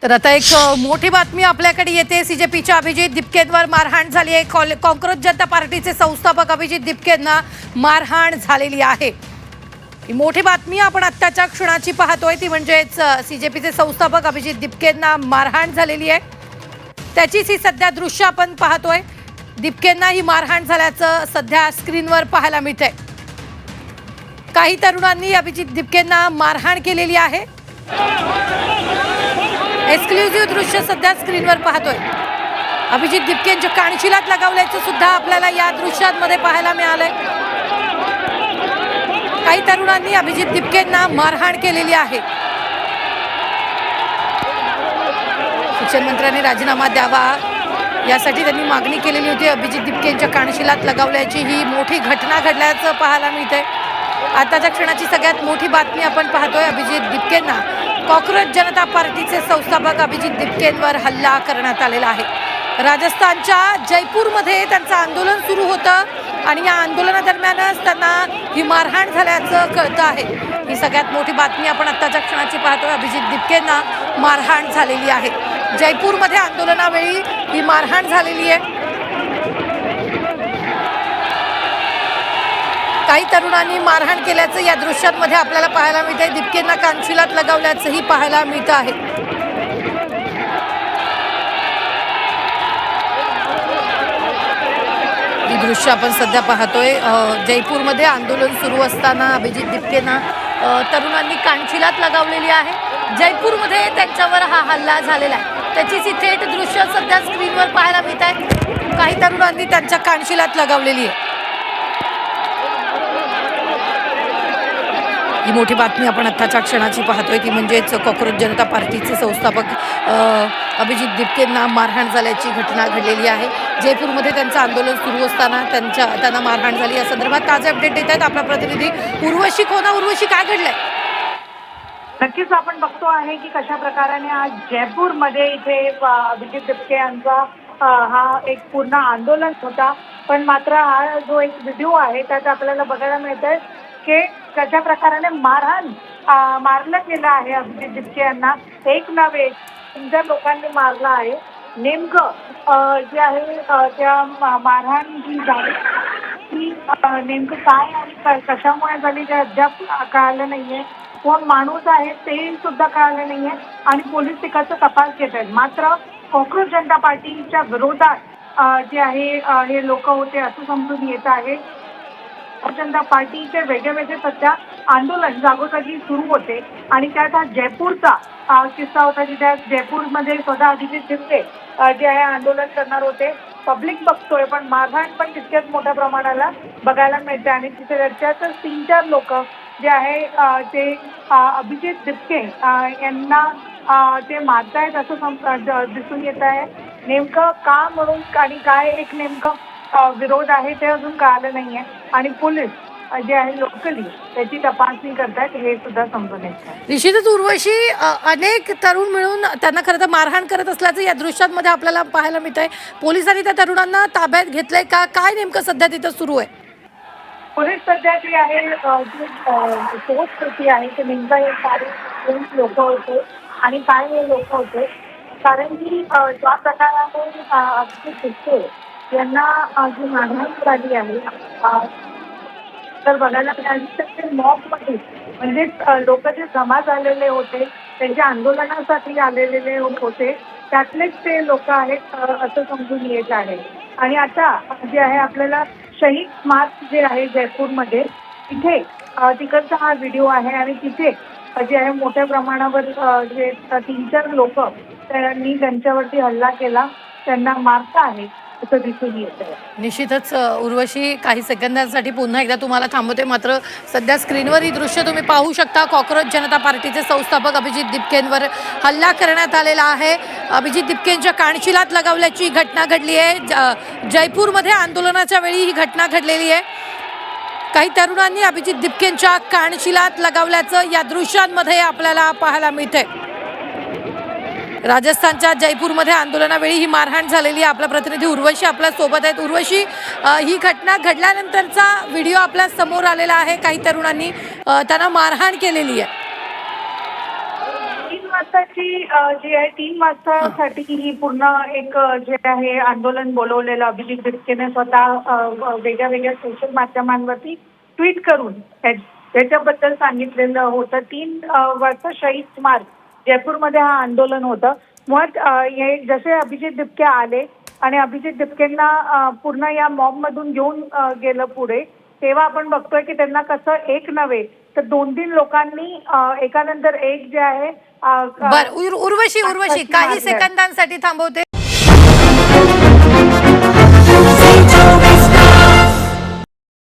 तर आता एक मोठी बातमी आपल्याकडे येते। सीजेपीच्या अभिजित दिपकेंवर मारहाण झाली आहे। काँग्रेस जनता पार्टीचे संस्थापक अभिजित दिपकेंना मारहाण झालेली आहे। ही मोठी बातमी आपण आत्ताच्या क्षणाची पाहतोय, ती म्हणजेच सीजेपीचे संस्थापक अभिजित दिपकेंना मारहाण झालेली आहे। त्याचीच ही सध्या दृश्य आपण पाहतोय। दिपकेंना ही मारहाण झाल्याचं सध्या स्क्रीनवर पाहायला मिळतंय। काही तरुणांनी अभिजित दिपकेंना मारहाण केलेली आहे। एक्सक्लुझिव्ह दृश्य सध्या स्क्रीनवर पाहतोय। अभिजित दिपकेंच्या कानशिलात लगावल्याचं सुद्धा आपल्याला या दृश्यांमध्ये पाहायला मिळालंय। काही तरुणांनी अभिजित दिपकेंना मारहाण केलेली आहे। शिक्षण मंत्र्यांनी राजीनामा द्यावा यासाठी त्यांनी मागणी केलेली होती। अभिजित दिपकेंच्या कानशिलात लगावल्याची ही मोठी घटना घडल्याचं पाहायला मिळतंय। आताच्या क्षणाची सगळ्यात मोठी बातमी आपण पाहतोय। अभिजित दिपकेंना काँग्रेस जनता पार्टीचे संस्थापक अभिजित दिपकेंवर हल्ला करण्यात आलेला आहे। राजस्थानच्या जयपूरमध्ये त्यांचं आंदोलन सुरू होतं आणि या आंदोलनादरम्यानच त्यांना ही मारहाण झाल्याचं कळतं आहे। ही सगळ्यात मोठी बातमी आपण आत्ताच्या क्षणाची पाहतोय। अभिजित दिपकेंना मारहाण झालेली आहे। जयपूरमध्ये आंदोलनावेळी ही मारहाण झालेली आहे। काही तरुणांनी मारहाण केल्याचं या दृश्यांमध्ये आपल्याला पाहायला मिळतंय। दिपकेंना कानशिलात लगावल्याचंही पाहायला मिळतं आहे। ही दृश्य आपण सध्या पाहतोय। जयपूरमध्ये आंदोलन सुरू असताना अभिजित दिपकेंना तरुणांनी कानशिलात लगावलेली आहे। जयपूरमध्ये त्यांच्यावर हा हल्ला झालेला आहे। त्याचीच ही थेट दृश्य सध्या स्क्रीनवर पाहायला मिळत आहेत। काही तरुणांनी त्यांच्या कानशिलात लगावलेली आहे। ही मोठी बातमी आपण आत्ताच्या क्षणाची पाहतोय, ती म्हणजेच काँग्रेस जनता पार्टीचे संस्थापक अभिजित दिपकेंना मारहाण झाल्याची घटना घडलेली आहे। जयपूरमध्ये त्यांचं आंदोलन सुरू असताना त्यांना मारहाण झाली। या संदर्भात ताजे अपडेट देत आहेत आपला प्रतिनिधी उर्वशी खोना। उर्वशी, काय घडलंय? नक्कीच आपण बघतो आहे की कशा प्रकाराने आज जयपूरमध्ये इथे अभिजित दिपके यांचा हा एक पूर्ण आंदोलन होता। पण मात्र हा जो एक व्हिडिओ आहे त्यात आपल्याला बघायला मिळतंय की कशा प्रकाराने मारलं गेलं आहे अभिजित दिपके यांना। एक नव्हे, तुमच्या लोकांनी मारलं आहे। नेमकं जे आहे त्या मारहाण जी झाली ती नेमकं काय आणि कशामुळे झाली ते अद्याप कळालं नाहीये। कोण माणूस आहे ते सुद्धा कळालं नाहीये आणि पोलीस तिकडचा तपास घेत आहेत। मात्र काँग्रेस जनता पार्टीच्या विरोधात जे आहे हे लोक होते असं समजून येत आहे। जनता पार्टीचे वेगळे सध्या आंदोलन जागोजागी सुरू होते आणि त्यात हा जयपूरचा किस्सा होता, जिथे जयपूरमध्ये स्वतः अभिजित दिपके जे आहे आंदोलन करणार होते। पब्लिक बघतोय पण मारहाण पण तितक्याच मोठ्या प्रमाणाला बघायला मिळते आणि तिथे त्याच्यातच 3-4 लोक जे आहे ते अभिजित दिपके यांना ते मारतायत असं दिसून येत आहे। नेमकं का म्हणून आणि काय एक नेमकं विरोध आहे ते अजून कळालं नाहीये आणि पोलीस जे आहे लोकली त्याची तपासणी करतात हे सुद्धा समजून येत आहे। निश्चितच उर्वशी, अनेक तरुण मिळून त्यांना खरं तर मारहाण करत असल्याचं या दृश्यांमध्ये आपल्याला पाहायला मिळत आहे। पोलिसांनी त्या तरुणांना ताब्यात घेतलंय का? काय नेमकं सध्या तिथं सुरू आहे? पोलीस सध्या जी आहे जी शोध होती आहे ते नेमकं हे सारे लोक होते आणि काय हे लोक होते, कारण की ज्या प्रकाराने अभिजित दिपके यांना जी मारहाण झाली आहे तर बघायला मिळाली तर ते मॉबमध्ये म्हणजेच लोक जे जमा झालेले होते, त्यांच्या आंदोलनासाठी आलेले होते, त्यातलेच ते लोक आहेत असं समजून येत आहे। आणि आता जे आहे आपल्याला शहीद स्मारक जे आहे जयपूरमध्ये तिथे तिकडचा हा व्हिडिओ आहे आणि तिथे जे आहे मोठ्या प्रमाणावर जे 3-4 लोक त्यांनी त्यांच्यावरती हल्ला केला, त्यांना मारता आहे असं दिसून येत आहे। निश्चितच उर्वशी, काही सेकंदांसाठी पुन्हा एकदा तुम्हाला थांबवते। मात्र सध्या स्क्रीनवर ही दृश्य तुम्ही पाहू शकता। काँग्रेस जनता पार्टीचे संस्थापक अभिजित दिपकेंवर हल्ला करण्यात आलेला आहे। अभिजित दिपकेंच्या कानशिलात लगावल्याची घटना घडली आहे। जयपूरमध्ये आंदोलनाच्या वेळी ही घटना घडलेली आहे। काही तरुणांनी अभिजित दिपकेंच्या कानशिलात लगावल्याचं या दृश्यांमध्ये आपल्याला पाहायला मिळतंय। राजस्थानच्या जयपूरमध्ये आंदोलनावेळी ही मारहाण झालेली आहे। आपला प्रतिनिधी उर्वशी आपल्या सोबत आहेत। उर्वशी, ही घटना घडल्यानंतरचा व्हिडिओ आपल्या समोर आलेला आहे। काही तरुणांनी त्यांना मारहाण केलेली आहे। वाजताची जी आहे 3 वाजतासाठी ही पूर्ण एक जे आहे आंदोलन बोलवलेलं अभिजित बिपकेने स्वतः वेगळ्या वेगळ्या सोशल माध्यमांवरती ट्विट करून त्याच्याबद्दल सांगितलेलं होतं. 3 वाजता शहीद स्मारक जयपूरमध्ये हा आंदोलन होतं. मुळात हे जसे अभिजित बिपके आले आणि अभिजित बिपकेंना पूर्ण या मॉबमधून घेऊन गेलं पुढे, तेव्हा आपण बघतोय की त्यांना कसं एक नव्हे तर 2-3 लोकांनी एकानंतर एक जे आहे बर उर्वशी काही सेकंदांसाठी थांबवते.